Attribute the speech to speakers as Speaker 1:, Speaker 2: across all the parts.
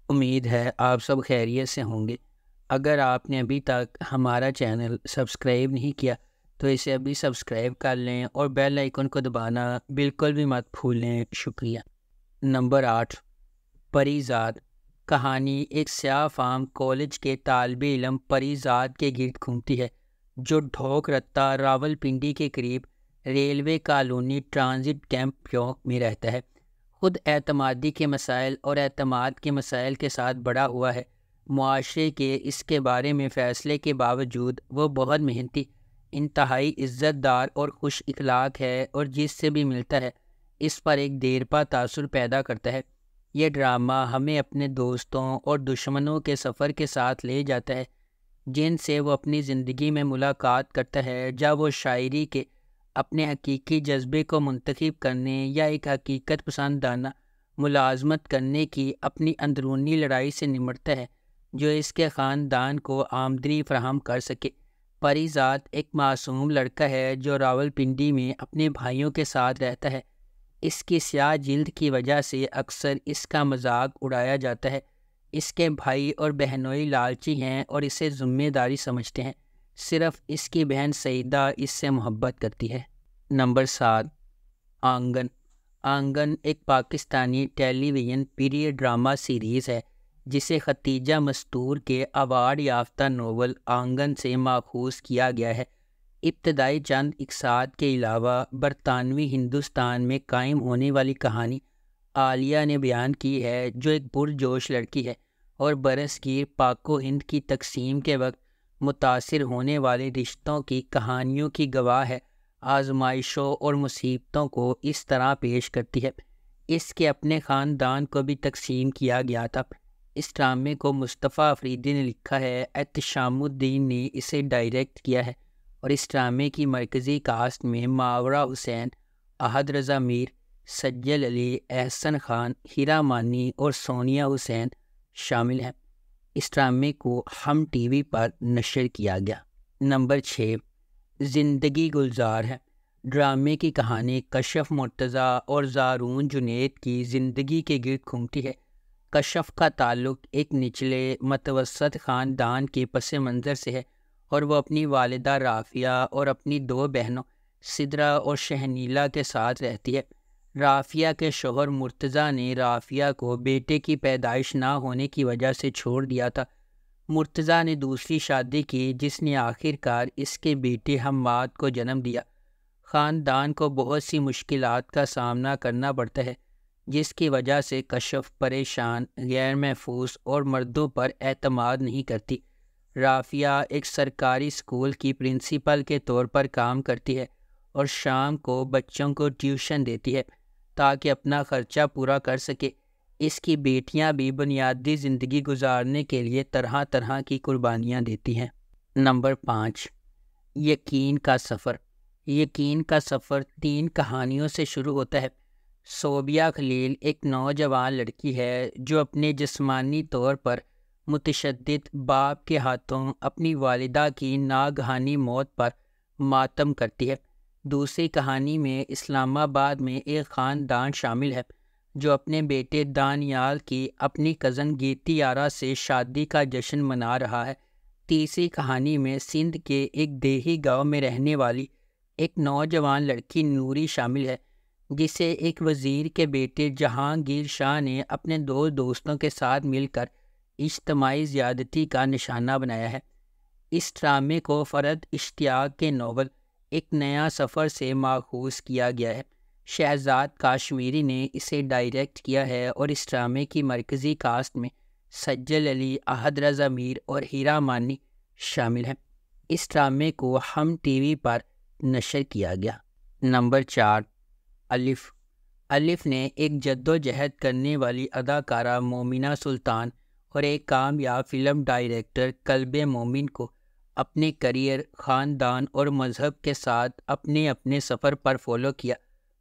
Speaker 1: امید ہے آپ سب خیریت سے ہوں گے۔ اگر آپ نے ابھی تک ہمارا چینل سبسکرائب نہیں کیا تو اسے ابھی سبسکرائب کر لیں اور بیل آئیکن کو دبانا بالکل بھی مت بھولیں۔ شکریہ۔ نمبر 8، پری زاد۔ کہانی ایک سیاہ فام کالج کے طالب علم پری زاد کے گرد گھومتی ہے، جو ڈھوک رتا راول پنڈی کے قریب ریلوے کالونی ٹرانزٹ کیمپ چوک میں رہتا ہے۔ خود اعتمادی کے مسائل اور اعتماد کے مسائل کے ساتھ بڑا ہوا ہے۔ معاشرے کے اس کے بارے میں فیصلے کے باوجود وہ بہت محنتی، انتہائی عزت دار اور خوش اخلاق ہے، اور جس سے بھی ملتا ہے اس پر ایک دیرپا تاثر پیدا کرتا ہے۔ یہ ڈرامہ ہمیں اپنے دوستوں اور دشمنوں کے سفر کے ساتھ لے جاتا ہے، جن سے وہ اپنی زندگی میں ملاقات کرتا ہے جب وہ شاعری کے اپنے حقیقی جذبے کو منتخب کرنے یا ایک حقیقت پسندانہ ملازمت کرنے کی اپنی اندرونی لڑائی سے نمٹتا ہے، جو اس کے خاندان کو آمدنی فراہم کر سکے۔ پری زاد ایک معصوم لڑکا ہے جو راول پنڈی میں اپنے بھائیوں کے ساتھ رہتا ہے۔ اس کی سیاہ جلد کی وجہ سے اکثر اس کا مذاق اڑایا جاتا ہے۔ اس کے بھائی اور بہنوئی لالچی ہیں اور اسے ذمہ داری سمجھتے ہیں، صرف اس کی بہن سعیدہ اس سے محبت کرتی ہے۔ نمبر 7، آنگن۔ آنگن ایک پاکستانی ٹیلی ویژن پیریڈ ڈرامہ سیریز ہے جسے ختیجہ مستور کے ایوارڈ یافتہ ناول آنگن سے ماخوذ کیا گیا ہے۔ ابتدائی چند اقساط کے علاوہ برطانوی ہندوستان میں قائم ہونے والی کہانی عالیہ نے بیان کی ہے، جو ایک پرجوش لڑکی ہے اور برصغیر پاک و ہند کی تقسیم کے وقت متاثر ہونے والے رشتوں کی کہانیوں کی گواہ ہے۔ آزمائشوں اور مصیبتوں کو اس طرح پیش کرتی ہے۔ اس کے اپنے خاندان کو بھی تقسیم کیا گیا تھا۔ اس ڈرامے کو مصطفیٰ افریدی نے لکھا ہے، احتشام الدین نے اسے ڈائریکٹ کیا ہے، اور اس ڈرامے کی مرکزی کاسٹ میں ماورا حسین، احد رضا میر، سجل علی، احسن خان، ہیرا مانی اور سونیا حسین شامل ہیں۔ اس ڈرامے کو ہم ٹی وی پر نشر کیا گیا۔ نمبر 6، زندگی گلزار ہے۔ ڈرامے کی کہانی کشف مرتضیٰ اور زارون جنید کی زندگی کے گرد گھومتی ہے۔ کشف کا تعلق ایک نچلے متوسط خاندان کے پس منظر سے ہے، اور وہ اپنی والدہ رافیہ اور اپنی 2 بہنوں سدرا اور شہنیلا کے ساتھ رہتی ہے۔ رافیہ کے شوہر مرتضیٰ نے رافیہ کو بیٹے کی پیدائش نہ ہونے کی وجہ سے چھوڑ دیا تھا۔ مرتضیٰ نے دوسری شادی کی، جس نے آخر کار اس کے بیٹے حماد کو جنم دیا۔ خاندان کو بہت سی مشکلات کا سامنا کرنا پڑتا ہے، جس کی وجہ سے کشف پریشان، غیر محفوظ اور مردوں پر اعتماد نہیں کرتی۔ رافیہ ایک سرکاری اسکول کی پرنسپل کے طور پر کام کرتی ہے اور شام کو بچوں کو ٹیوشن دیتی ہے تاکہ اپنا خرچہ پورا کر سکے۔ اس کی بیٹیاں بھی بنیادی زندگی گزارنے کے لیے طرح طرح کی قربانیاں دیتی ہیں۔ نمبر 5، یقین کا سفر۔ یقین کا سفر 3 کہانیوں سے شروع ہوتا ہے۔ صوبیہ خلیل ایک نوجوان لڑکی ہے جو اپنے جسمانی طور پر متشدد باپ کے ہاتھوں اپنی والدہ کی ناگہانی موت پر ماتم کرتی ہے۔ دوسری کہانی میں اسلام آباد میں ایک خاندان شامل ہے جو اپنے بیٹے دانیال کی اپنی کزن گیتی آرا سے شادی کا جشن منا رہا ہے۔ تیسری کہانی میں سندھ کے ایک دیہی گاؤں میں رہنے والی ایک نوجوان لڑکی نوری شامل ہے، جسے ایک وزیر کے بیٹے جہانگیر شاہ نے اپنے 2 دوستوں کے ساتھ مل کر اجتماعی زیادتی کا نشانہ بنایا ہے۔ اس ڈرامے کو فرد اشتیاق کے ناول ایک نیا سفر سے ماخوذ کیا گیا ہے۔ شہزاد کاشمیری نے اسے ڈائریکٹ کیا ہے، اور اس ڈرامے کی مرکزی کاسٹ میں سجل علی، احد رضا میر اور ہیرا مانی شامل ہیں۔ اس ڈرامے کو ہم ٹی وی پر نشر کیا گیا۔ نمبر 4، الف۔ الف نے ایک جدوجہد کرنے والی اداکارہ مومنہ سلطان اور ایک کامیاب فلم ڈائریکٹر قلب مومن کو اپنے کریئر، خاندان اور مذہب کے ساتھ اپنے اپنے سفر پر فالو کیا۔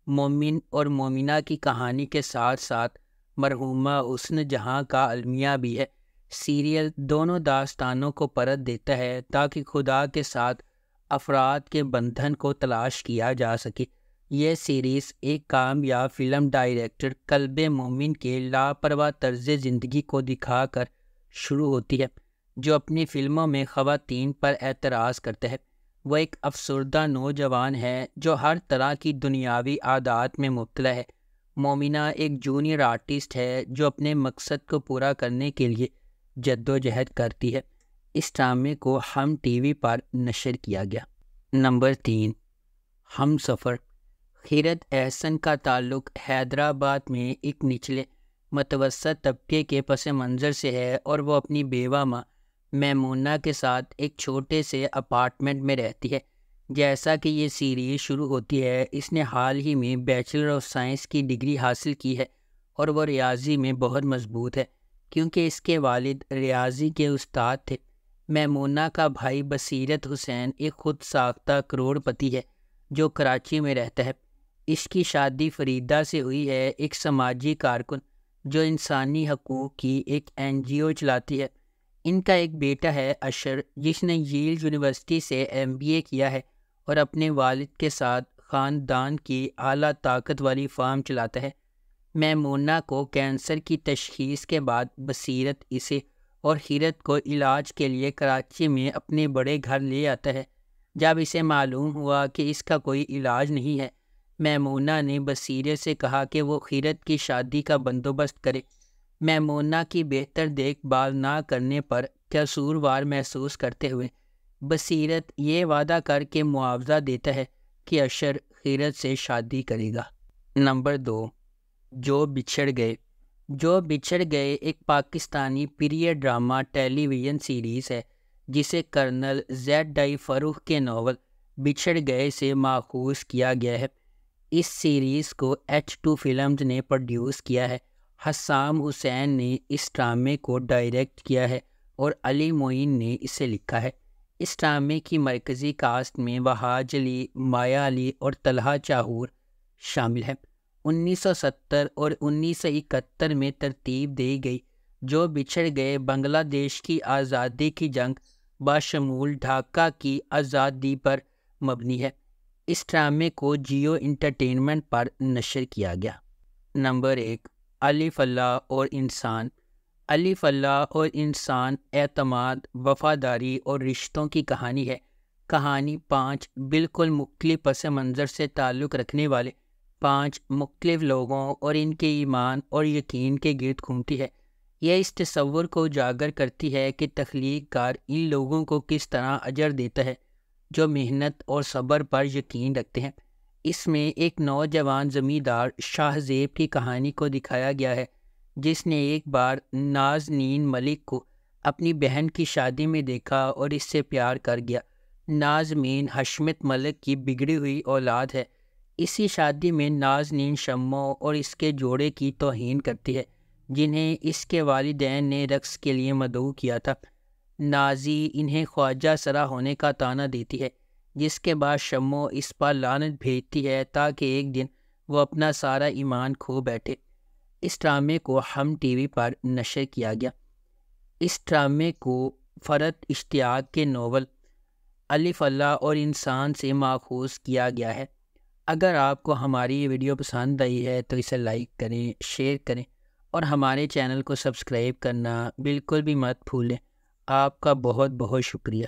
Speaker 1: مومن اور مومنہ کی کہانی کے ساتھ ساتھ مرحومہ حسن جہاں کا المیہ بھی ہے۔ سیریل دونوں داستانوں کو پرت دیتا ہے تاکہ خدا کے ساتھ افراد کے بندھن کو تلاش کیا جا سکے۔ یہ سیریز ایک کامیاب فلم ڈائریکٹر قلب مومن کے لاپرواہ طرز زندگی کو دکھا کر شروع ہوتی ہے، جو اپنی فلموں میں خواتین پر اعتراض کرتا ہے۔ وہ ایک افسردہ نوجوان ہے جو ہر طرح کی دنیاوی عادات میں مبتلا ہے۔ مومنہ ایک جونیئر آرٹسٹ ہے جو اپنے مقصد کو پورا کرنے کے لیے جدوجہد کرتی ہے۔ اس ڈرامے کو ہم ٹی وی پر نشر کیا گیا۔ نمبر 3، ہم سفر۔ خیرت احسن کا تعلق حیدرآباد میں ایک نچلے متوسط طبقے کے پس منظر سے ہے اور وہ اپنی بیوہ ماں میمونہ کے ساتھ ایک چھوٹے سے اپارٹمنٹ میں رہتی ہے۔ جیسا کہ یہ سیریز شروع ہوتی ہے، اس نے حال ہی میں بیچلر آف سائنس کی ڈگری حاصل کی ہے اور وہ ریاضی میں بہت مضبوط ہے کیونکہ اس کے والد ریاضی کے استاد تھے۔ میمونہ کا بھائی بصیرت حسین ایک خود ساختہ کروڑ پتی ہے جو کراچی میں رہتا ہے۔ اس کی شادی فریدہ سے ہوئی ہے، ایک سماجی کارکن جو انسانی حقوق کی ایک NGO چلاتی ہے۔ ان کا ایک بیٹا ہے اشر، جس نے ییل یونیورسٹی سے MBA کیا ہے اور اپنے والد کے ساتھ خاندان کی اعلیٰ طاقت والی فارم چلاتا ہے۔ میمونہ کو کینسر کی تشخیص کے بعد بصیرت اسے اور خیرت کو علاج کے لیے کراچی میں اپنے بڑے گھر لے آتا ہے۔ جب اسے معلوم ہوا کہ اس کا کوئی علاج نہیں ہے، میمونہ نے بصیرت سے کہا کہ وہ خیرت کی شادی کا بندوبست کرے۔ میمونہ کی بہتر دیکھ بھال نہ کرنے پر قصوروار محسوس کرتے ہوئے بصیرت یہ وعدہ کر کے معاوضہ دیتا ہے کہ اشر خیرت سے شادی کرے گا۔ نمبر 2، جو بچھڑ گئے۔ جو بچھڑ گئے ایک پاکستانی پیریڈ ڈرامہ ٹیلی ویژن سیریز ہے جسے کرنل ZI فروخ کے ناول بچھڑ گئے سے ماخوذ کیا گیا ہے۔ اس سیریز کو H2 فلمز نے پروڈیوس کیا ہے۔ حسام حسین نے اس ڈرامے کو ڈائریکٹ کیا ہے اور علی معین نے اسے لکھا ہے۔ اس ڈرامے کی مرکزی کاسٹ میں وہاج علی، مایا علی اور طلحہ چاہور شامل ہیں۔ 1970 اور 1971 میں ترتیب دی گئی جو بچھڑ گئے بنگلہ دیش کی آزادی کی جنگ بشمول ڈھاکہ کی آزادی پر مبنی ہے۔ اس ڈرامے کو جیو انٹرٹینمنٹ پر نشر کیا گیا۔ نمبر 1، الف اللہ اور انسان۔ الف اللہ اور انسان اعتماد، وفاداری اور رشتوں کی کہانی ہے۔ کہانی 5 بالکل مختلف پس منظر سے تعلق رکھنے والے 5 مختلف لوگوں اور ان کے ایمان اور یقین کے گرد گھومتی ہے۔ یہ اس تصور کو اجاگر کرتی ہے کہ تخلیق کار ان لوگوں کو کس طرح اجر دیتا ہے جو محنت اور صبر پر یقین رکھتے ہیں۔ اس میں ایک نوجوان زمیندار شاہ زیب کی کہانی کو دکھایا گیا ہے جس نے ایک بار نازنین ملک کو اپنی بہن کی شادی میں دیکھا اور اس سے پیار کر گیا۔ نازنین حشمت ملک کی بگڑی ہوئی اولاد ہے۔ اسی شادی میں نازنین شمو اور اس کے جوڑے کی توہین کرتی ہے جنہیں اس کے والدین نے رقص کے لیے مدعو کیا تھا۔ نازی انہیں خواجہ سرا ہونے کا طعنہ دیتی ہے، جس کے بعد شمو اس پر لعنت بھیجتی ہے تاکہ ایک دن وہ اپنا سارا ایمان کھو بیٹھے۔ اس ڈرامے کو ہم ٹی وی پر نشر کیا گیا۔ اس ڈرامے کو فرد اشتیاق کے ناول الف اللہ اور انسان سے ماخوذ کیا گیا ہے۔ اگر آپ کو ہماری یہ ویڈیو پسند آئی ہے تو اسے لائک کریں، شیئر کریں اور ہمارے چینل کو سبسکرائب کرنا بالکل بھی مت بھولیں۔ آپ کا بہت بہت شکریہ۔